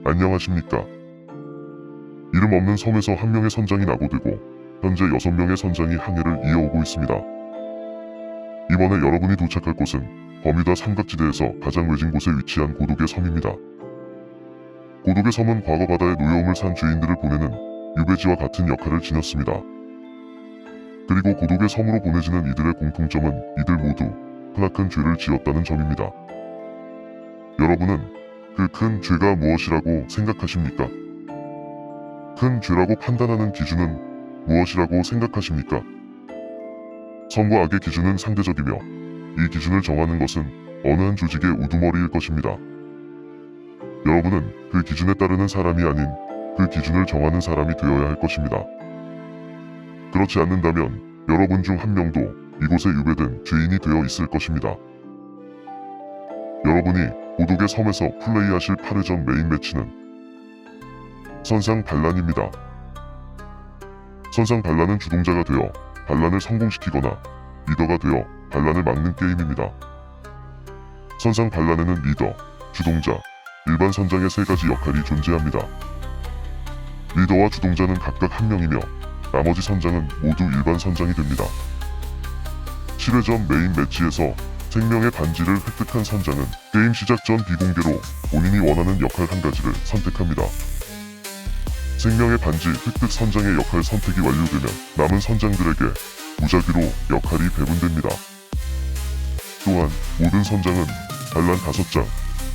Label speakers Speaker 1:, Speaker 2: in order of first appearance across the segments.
Speaker 1: 안녕하십니까. 이름 없는 섬에서 한 명의 선장이 낙오되고 현재 6명의 선장이 항해를 이어오고 있습니다. 이번에 여러분이 도착할 곳은 버뮤다 삼각지대에서 가장 외진 곳에 위치한 고독의 섬입니다. 고독의 섬은 과거 바다의 노여움을 산 죄인들을 보내는 유배지와 같은 역할을 지녔습니다. 그리고 고독의 섬으로 보내지는 이들의 공통점은 이들 모두 크나큰 죄를 지었다는 점입니다. 여러분은 그 큰 죄가 무엇이라고 생각하십니까? 큰 죄라고 판단하는 기준은 무엇이라고 생각하십니까? 선과 악의 기준은 상대적이며 이 기준을 정하는 것은 어느 한 조직의 우두머리일 것입니다. 여러분은 그 기준에 따르는 사람이 아닌 그 기준을 정하는 사람이 되어야 할 것입니다. 그렇지 않는다면 여러분 중 한 명도 이곳에 유배된 죄인이 되어 있을 것입니다. 여러분이 고독의 섬에서 플레이하실 8회전 메인 매치는 선상 반란입니다. 선상 반란은 주동자가 되어 반란을 성공시키거나 리더가 되어 반란을 막는 게임입니다. 선상 반란에는 리더, 주동자, 일반 선장의 3가지 역할이 존재합니다. 리더와 주동자는 각각 한 명이며 나머지 선장은 모두 일반 선장이 됩니다. 7회전 메인 매치에서 생명의 반지를 획득한 선장은 게임 시작 전 비공개로 본인이 원하는 역할 한 가지를 선택합니다. 생명의 반지 획득 선장의 역할 선택이 완료되면 남은 선장들에게 무작위로 역할이 배분됩니다. 또한 모든 선장은 반란 5장,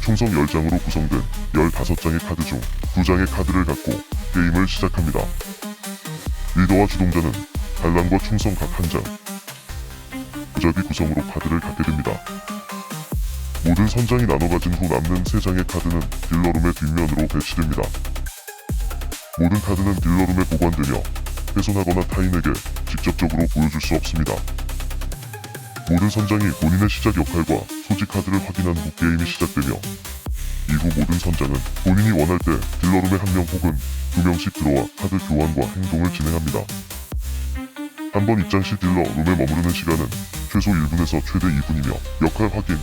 Speaker 1: 총성 10장으로 구성된 15장의 카드 중 2장의 카드를 갖고 게임을 시작합니다. 리더와 주동자는 반란과 충성 각 1장, 무작위 구성으로 카드를 갖게 됩니다. 모든 선장이 나눠 가진 후 남는 3장의 카드는 딜러룸의 뒷면으로 배치됩니다. 모든 카드는 딜러룸에 보관되며 훼손하거나 타인에게 직접적으로 보여줄 수 없습니다. 모든 선장이 본인의 시작 역할과 소지 카드를 확인한 후 게임이 시작되며 이후 모든 선장은 본인이 원할 때 딜러룸에 1명 혹은 2명씩 들어와 카드 교환과 행동을 진행합니다. 한 번 입장 시 딜러 룸에 머무르는 시간은 최소 1분에서 최대 2분이며 역할 확인,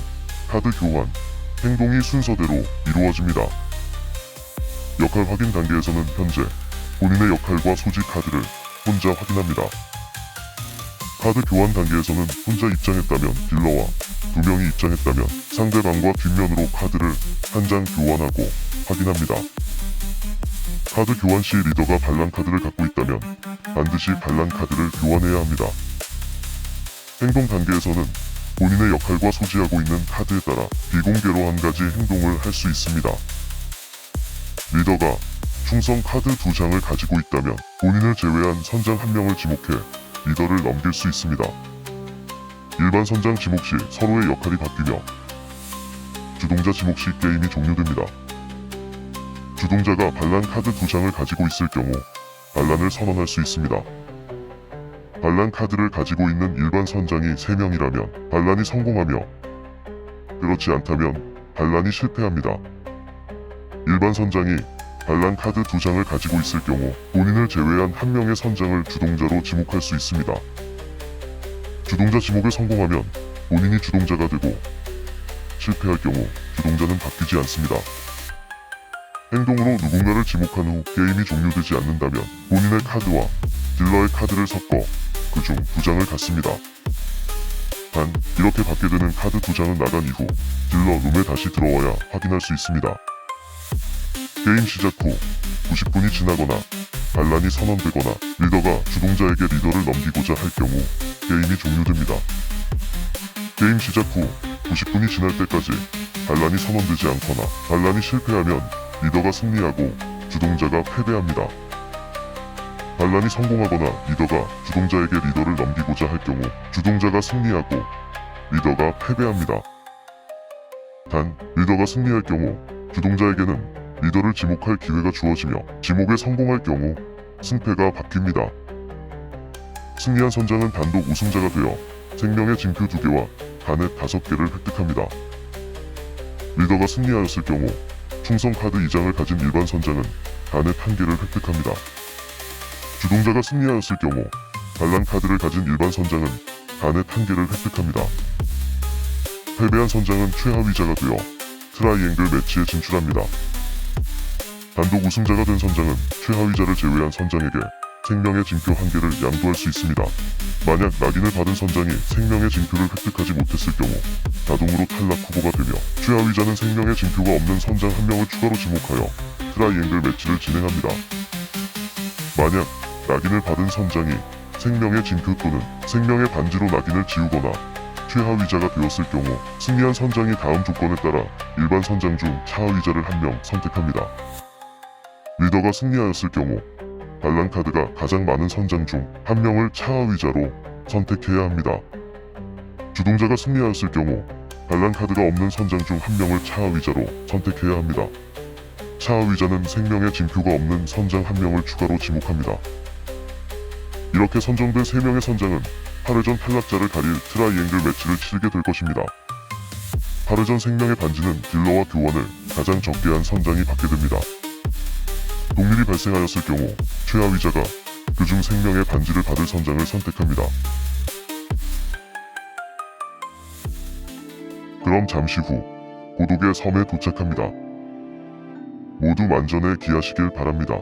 Speaker 1: 카드 교환, 행동이 순서대로 이루어집니다. 역할 확인 단계에서는 현재 본인의 역할과 소지 카드를 혼자 확인합니다. 카드 교환 단계에서는 혼자 입장했다면 딜러와 2명이 입장했다면 상대방과 뒷면으로 카드를 한 장 교환하고 확인합니다. 카드 교환 시 리더가 반란 카드를 갖고 있다면 반드시 반란 카드를 교환해야 합니다. 행동 단계에서는 본인의 역할과 소지하고 있는 카드에 따라 비공개로 한 가지 행동을 할 수 있습니다. 리더가 충성 카드 2장을 가지고 있다면 본인을 제외한 선장 1명을 지목해 리더를 넘길 수 있습니다. 일반 선장 지목 시 서로의 역할이 바뀌며 주동자 지목 시 게임이 종료됩니다. 주동자가 반란 카드 2장을 가지고 있을 경우 반란을 선언할 수 있습니다. 반란 카드를 가지고 있는 일반 선장이 3명이라면 반란이 성공하며 그렇지 않다면 반란이 실패합니다. 일반 선장이 반란 카드 2장을 가지고 있을 경우 본인을 제외한 1명의 선장을 주동자로 지목할 수 있습니다. 주동자 지목에 성공하면 본인이 주동자가 되고 실패할 경우 주동자는 바뀌지 않습니다. 행동으로 누군가를 지목한 후 게임이 종료되지 않는다면 본인의 카드와 딜러의 카드를 섞어 그중 2장을 갖습니다. 단 이렇게 받게 되는 카드 2장은 나간 이후 딜러 룸에 다시 들어와야 확인할 수 있습니다. 게임 시작 후 90분이 지나거나 반란이 선언되거나 리더가 주동자에게 리더를 넘기고자 할 경우 게임이 종료됩니다. 게임 시작 후 90분이 지날 때까지 반란이 선언되지 않거나 반란이 실패하면 리더가 승리하고 주동자가 패배합니다. 반란이 성공하거나 리더가 주동자에게 리더를 넘기고자 할 경우 주동자가 승리하고 리더가 패배합니다. 단 리더가 승리할 경우 주동자에게는 리더를 지목할 기회가 주어지며 지목에 성공할 경우 승패가 바뀝니다. 승리한 선장은 단독 우승자가 되어 생명의 징표 2개와 간의 5개를 획득합니다. 리더가 승리하였을 경우 충성 카드 2장을 가진 일반 선장은 간의 1개를 획득합니다. 주동자가 승리하였을 경우 반란 카드를 가진 일반 선장은 간의 1개를 획득합니다. 패배한 선장은 최하위자가 되어 트라이앵글 매치에 진출합니다. 단독 우승자가 된 선장은 최하위자를 제외한 선장에게 생명의 징표 1개를 양도할 수 있습니다. 만약 낙인을 받은 선장이 생명의 징표를 획득하지 못했을 경우 자동으로 탈락 후보가 되며 최하위자는 생명의 징표가 없는 선장 1명을 추가로 지목하여 트라이앵글 매치를 진행합니다. 만약 낙인을 받은 선장이 생명의 징표 또는 생명의 반지로 낙인을 지우거나 최하위자가 되었을 경우 승리한 선장이 다음 조건에 따라 일반 선장 중 차하위자를 1명 선택합니다. 리더가 승리하였을 경우 반란 카드가 가장 많은 선장 중 1명을 차하위자로 선택해야 합니다. 주동자가 승리하였을 경우 반란 카드가 없는 선장 중 1명을 차하위자로 선택해야 합니다. 차하위자는 생명의 징표가 없는 선장 1명을 추가로 지목합니다. 이렇게 선정된 3명의 선장은 8회전 탈락자를 가릴 트라이앵글 매치를 치르게 될 것입니다. 8회전 생명의 반지는 딜러와 교환을 가장 적게 한 선장이 받게 됩니다. 동률이 발생하였을 경우 최하위자가 그중 생명의 반지를 받을 선장을 선택합니다. 그럼 잠시 후 고독의 섬에 도착합니다. 모두 만전에 기하시길 바랍니다.